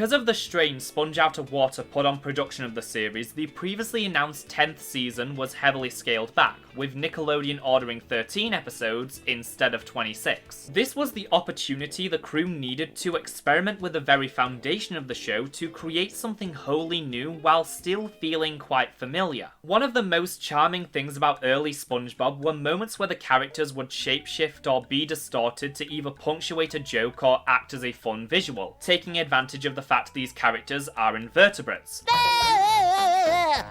Because of the strain Sponge Out of Water put on production of the series, the previously announced 10th season was heavily scaled back, with Nickelodeon ordering 13 episodes instead of 26. This was the opportunity the crew needed to experiment with the very foundation of the show to create something wholly new while still feeling quite familiar. One of the most charming things about early SpongeBob were moments where the characters would shapeshift or be distorted to either punctuate a joke or act as a fun visual, taking advantage of the fact these characters are invertebrates.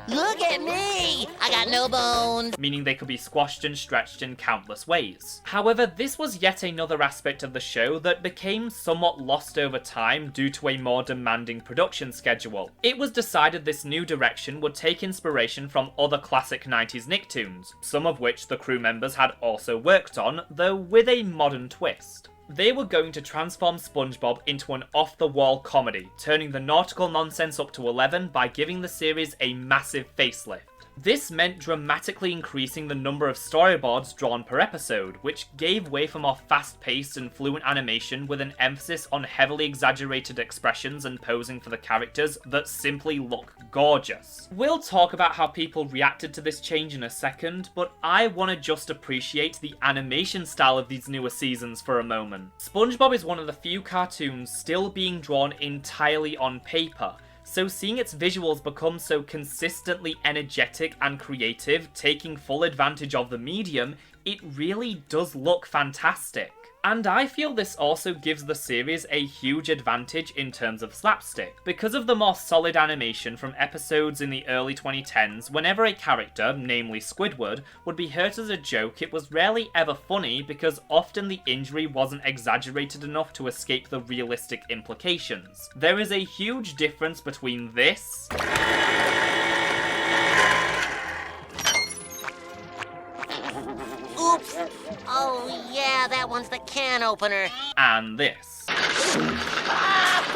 Look at me! I got no bones! Meaning they could be squashed and stretched in countless ways. However, this was yet another aspect of the show that became somewhat lost over time due to a more demanding production schedule. It was decided this new direction would take inspiration from other classic 90s Nicktoons, some of which the crew members had also worked on, though with a modern twist. They were going to transform SpongeBob into an off-the-wall comedy, turning the nautical nonsense up to 11 by giving the series a massive facelift. This meant dramatically increasing the number of storyboards drawn per episode, which gave way for more fast-paced and fluent animation with an emphasis on heavily exaggerated expressions and posing for the characters that simply look gorgeous. We'll talk about how people reacted to this change in a second, but I want to just appreciate the animation style of these newer seasons for a moment. SpongeBob is one of the few cartoons still being drawn entirely on paper, so seeing its visuals become so consistently energetic and creative, taking full advantage of the medium, it really does look fantastic. And I feel this also gives the series a huge advantage in terms of slapstick. Because of the more solid animation from episodes in the early 2010s, whenever a character, namely Squidward, would be hurt as a joke, it was rarely ever funny because often the injury wasn't exaggerated enough to escape the realistic implications. There is a huge difference between this Oops! Oh yeah, that one's the can opener. and this. Ah!